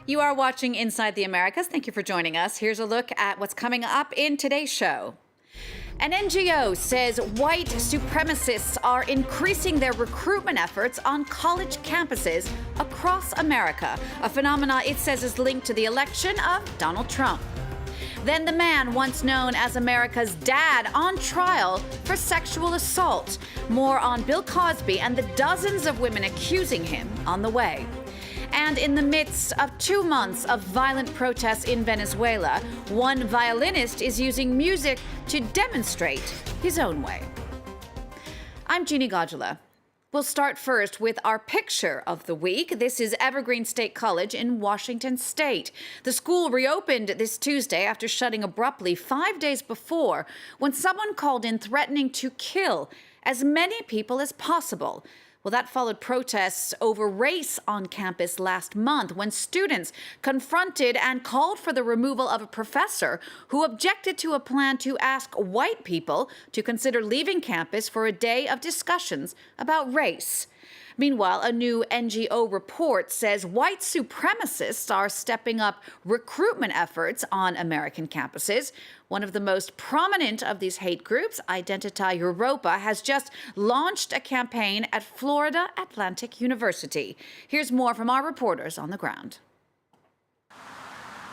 You are watching Inside the Americas. Thank you for joining us. Here's a look at what's coming up in today's show. An NGO says white supremacists are increasing their recruitment efforts on college campuses across America, a phenomenon it says is linked to the election of Donald Trump. Then the man once known as America's dad on trial for sexual assault. More on Bill Cosby and the dozens of women accusing him on the way. And in the midst of 2 months of violent protests in Venezuela, one violinist is using music to demonstrate his own way. I'm Jeannie Godula. We'll start first with our picture of the week. This is Evergreen State College in Washington State. The school reopened this Tuesday after shutting abruptly 5 days before when someone called in threatening to kill as many people as possible. Well, that followed protests over race on campus last month when students confronted and called for the removal of a professor who objected to a plan to ask white people to consider leaving campus for a day of discussions about race. Meanwhile, a new NGO report says white supremacists are stepping up recruitment efforts on American campuses. One of the most prominent of these hate groups, Identity Evropa, has just launched a campaign at Florida Atlantic University. Here's more from our reporters on the ground.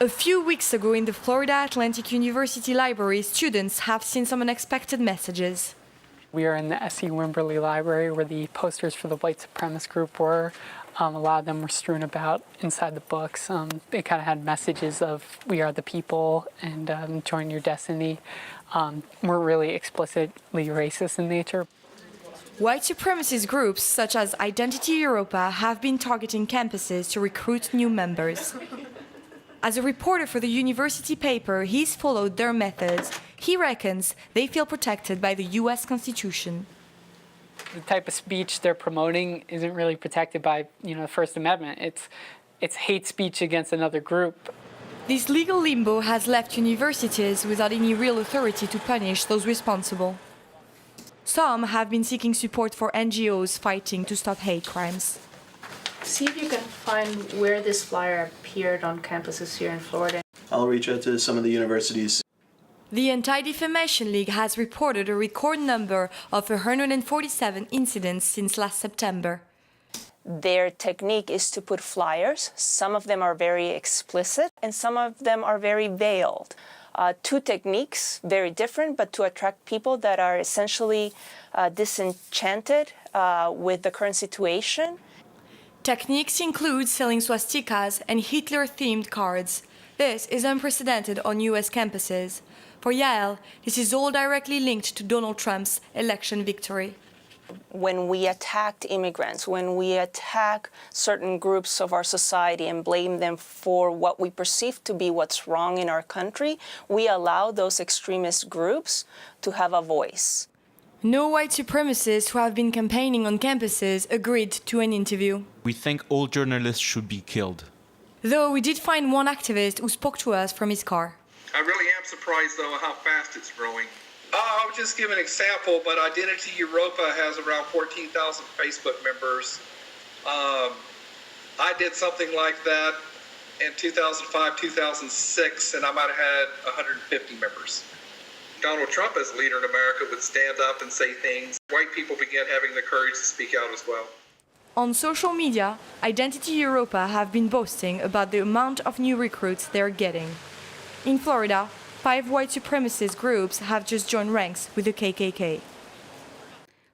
A few weeks ago in the Florida Atlantic University library, students have seen some unexpected messages. We are in the S.E. Wimberly Library where the posters for the white supremacist group were. A lot of them were strewn about inside the books. They kind of had messages of "We are the people" and "Join your destiny." Were really explicitly racist in nature. White supremacist groups such as Identity Europa have been targeting campuses to recruit new members. As a reporter for the university paper, he's followed their methods. He reckons they feel protected by the U.S. Constitution. The type of speech they're promoting isn't really protected by, the First Amendment. It's hate speech against another group. This legal limbo has left universities without any real authority to punish those responsible. Some have been seeking support for NGOs fighting to stop hate crimes. See if you can find where this flyer appeared on campuses here in Florida. I'll reach out to some of the universities. The Anti-Defamation League has reported a record number of 147 incidents since last September. Their technique is to put flyers. Some of them are very explicit and some of them are very veiled. Two techniques, very different, but to attract people that are essentially disenchanted with the current situation. Techniques include selling swastikas and Hitler-themed cards. This is unprecedented on U.S. campuses. For Yael, this is all directly linked to Donald Trump's election victory. When we attack immigrants, when we attack certain groups of our society and blame them for what we perceive to be what's wrong in our country, we allow those extremist groups to have a voice. No white supremacists who have been campaigning on campuses agreed to an interview. We think all journalists should be killed. Though we did find one activist who spoke to us from his car. I really am surprised, though, how fast it's growing. I'll just give an example, but Identity Europa has around 14,000 Facebook members. I did something like that in 2005, 2006, and I might have had 150 members. Donald Trump as a leader in America would stand up and say things. White people began having the courage to speak out as well. On social media, Identity Europa have been boasting about the amount of new recruits they're getting. In Florida, 5 white supremacist groups have just joined ranks with the KKK.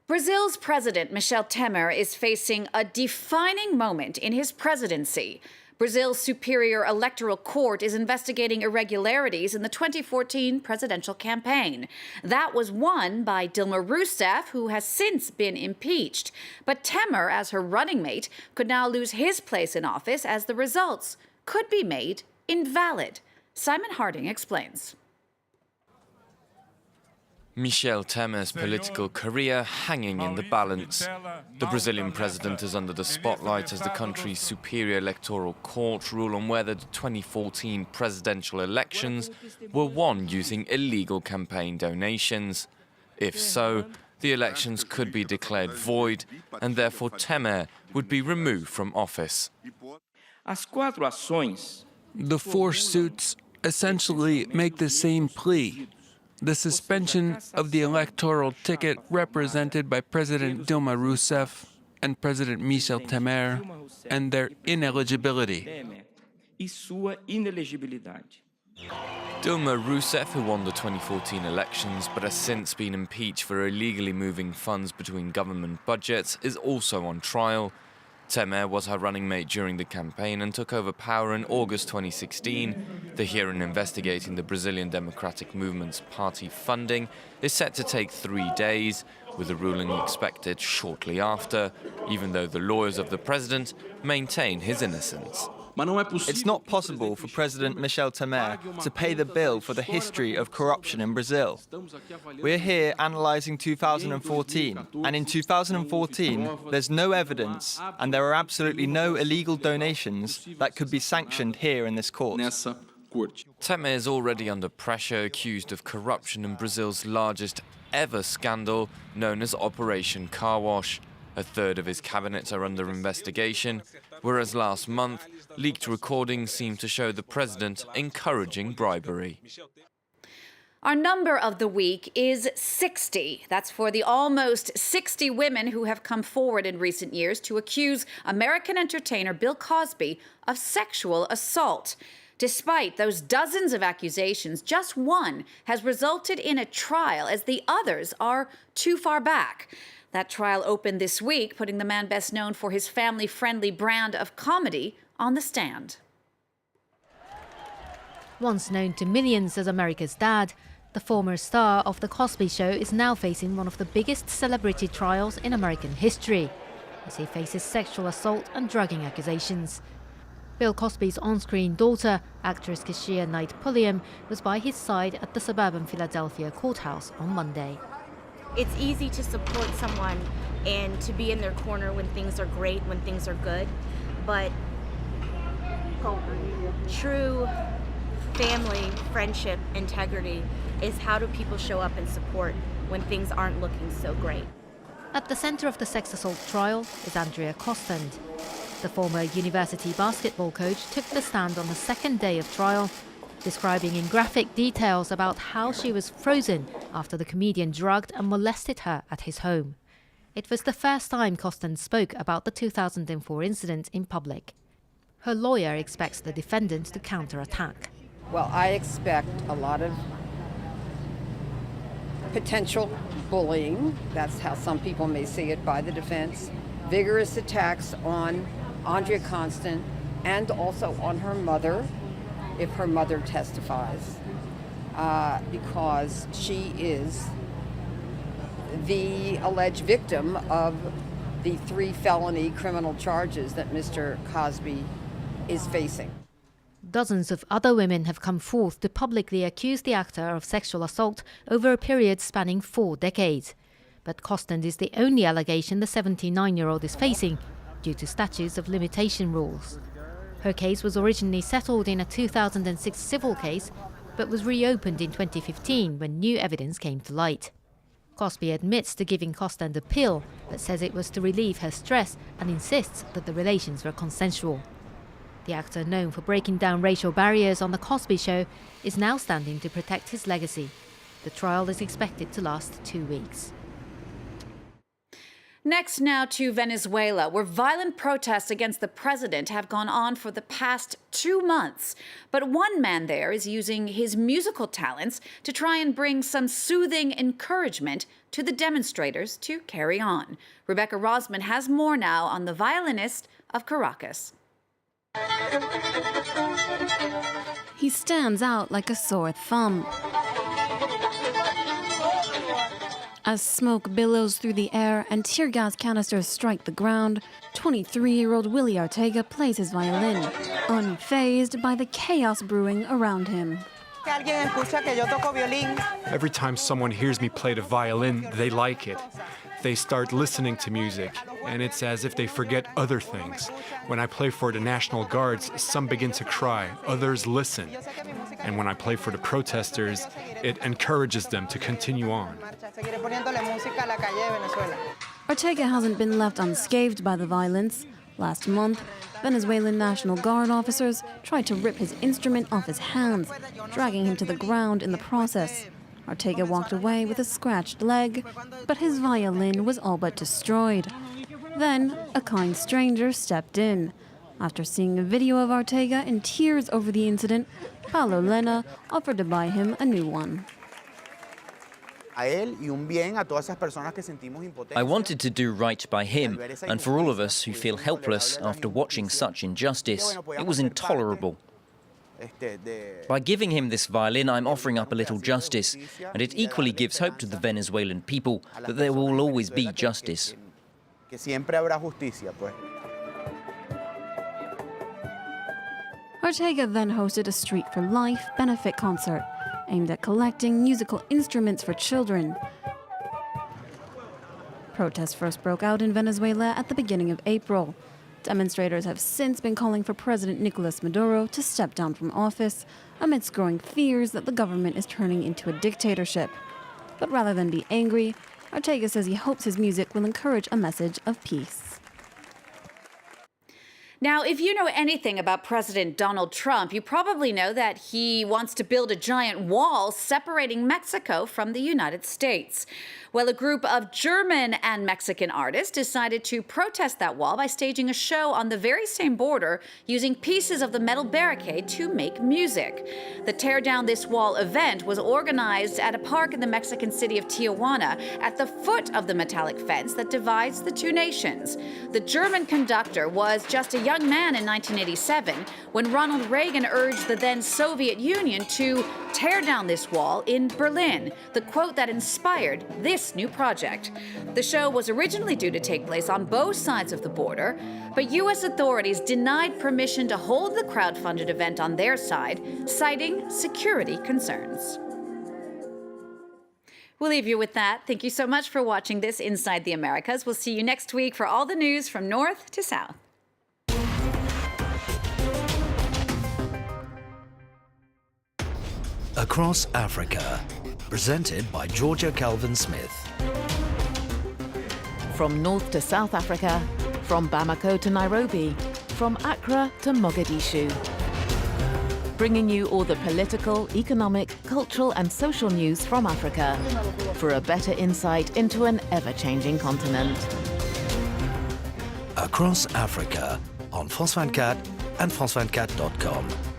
Brazil's president, Michel Temer, is facing a defining moment in his presidency. Brazil's Superior Electoral Court is investigating irregularities in the 2014 presidential campaign. That was won by Dilma Rousseff, who has since been impeached. But Temer, as her running mate, could now lose his place in office as the results could be made invalid. Simon Harding explains. Michel Temer's political career hanging in the balance. The Brazilian president is under the spotlight as the country's Superior Electoral Court rule on whether the 2014 presidential elections were won using illegal campaign donations. If so, the elections could be declared void and therefore Temer would be removed from office. The four suits essentially make the same plea: the suspension of the electoral ticket represented by President Dilma Rousseff and President Michel Temer, and their ineligibility. Dilma Rousseff, who won the 2014 elections but has since been impeached for illegally moving funds between government budgets, is also on trial. Temer was her running mate during the campaign and took over power in August 2016. The hearing investigating the Brazilian Democratic Movement's party funding is set to take 3 days, with a ruling expected shortly after, even though the lawyers of the president maintain his innocence. It's not possible for President Michel Temer to pay the bill for the history of corruption in Brazil. We're here analysing 2014, and in 2014 there's no evidence and there are absolutely no illegal donations that could be sanctioned here in this court. Temer is already under pressure, accused of corruption in Brazil's largest ever scandal, known as Operation Car Wash. A third of his cabinets are under investigation, whereas last month, leaked recordings seemed to show the president encouraging bribery. Our number of the week is 60. That's for the almost 60 women who have come forward in recent years to accuse American entertainer Bill Cosby of sexual assault. Despite those dozens of accusations, just one has resulted in a trial, as the others are too far back. That trial opened this week, putting the man best known for his family-friendly brand of comedy on the stand. Once known to millions as America's dad, the former star of The Cosby Show is now facing one of the biggest celebrity trials in American history, as he faces sexual assault and drugging accusations. Bill Cosby's on-screen daughter, actress Keshia Knight Pulliam, was by his side at the suburban Philadelphia courthouse on Monday. It's easy to support someone and to be in their corner when things are great, when things are good, but true family, friendship, integrity is how do people show up and support when things aren't looking so great. At the center of the sex assault trial is Andrea Costand. The former university basketball coach took the stand on the second day of trial, describing in graphic details about how she was frozen after the comedian drugged and molested her at his home. It was the first time Costand spoke about the 2004 incident in public. Her lawyer expects the defendant to counterattack. Well, I expect a lot of potential bullying. That's how some people may see it by the defense. Vigorous attacks on Andrea Costand and also on her mother, if her mother testifies, because she is the alleged victim of the 3 felony criminal charges that Mr. Cosby is facing. Dozens of other women have come forth to publicly accuse the actor of sexual assault over a period spanning 4 decades. But Costand is the only allegation the 79-year-old is facing due to statutes of limitation rules. Her case was originally settled in a 2006 civil case, but was reopened in 2015 when new evidence came to light. Cosby admits to giving Costand a pill, but says it was to relieve her stress and insists that the relations were consensual. The actor, known for breaking down racial barriers on The Cosby Show, is now standing to protect his legacy. The trial is expected to last 2 weeks. Next now to Venezuela, where violent protests against the president have gone on for the past 2 months. But one man there is using his musical talents to try and bring some soothing encouragement to the demonstrators to carry on. Rebecca Rosman has more now on the violinist of Caracas. He stands out like a sore thumb. As smoke billows through the air and tear gas canisters strike the ground, 23-year-old Willie Ortega plays his violin, unfazed by the chaos brewing around him. Every time someone hears me play the violin, they like it. They start listening to music, and it's as if they forget other things. When I play for the National Guards, some begin to cry, others listen. And when I play for the protesters, it encourages them to continue on. Ortega hasn't been left unscathed by the violence. Last month, Venezuelan National Guard officers tried to rip his instrument off his hands, dragging him to the ground in the process. Ortega walked away with a scratched leg, but his violin was all but destroyed. Then, a kind stranger stepped in. After seeing a video of Ortega in tears over the incident, Paulo Lena offered to buy him a new one. I wanted to do right by him, and for all of us who feel helpless after watching such injustice. It was intolerable. By giving him this violin, I'm offering up a little justice, and it equally gives hope to the Venezuelan people that there will always be justice. Ortega then hosted a Street for Life benefit concert aimed at collecting musical instruments for children. Protests first broke out in Venezuela at the beginning of April. Demonstrators have since been calling for President Nicolas Maduro to step down from office amidst growing fears that the government is turning into a dictatorship. But rather than be angry, Ortega says he hopes his music will encourage a message of peace. Now, if you know anything about President Donald Trump, you probably know that he wants to build a giant wall separating Mexico from the United States. Well, a group of German and Mexican artists decided to protest that wall by staging a show on the very same border using pieces of the metal barricade to make music. The Tear Down This Wall event was organized at a park in the Mexican city of Tijuana at the foot of the metallic fence that divides the two nations. The German conductor was just a young man in 1987 when Ronald Reagan urged the then Soviet Union to tear down this wall in Berlin, the quote that inspired this new project. The show was originally due to take place on both sides of the border, but U.S. authorities denied permission to hold the crowd-funded event on their side, citing security concerns. We'll leave you with that. Thank you so much for watching this Inside the Americas. We'll see you next week for all the news from north to south. Across Africa, presented by Georgia Calvin-Smith. From North to South Africa, from Bamako to Nairobi, from Accra to Mogadishu. Bringing you all the political, economic, cultural and social news from Africa for a better insight into an ever-changing continent. Across Africa on France 24 and France24.com.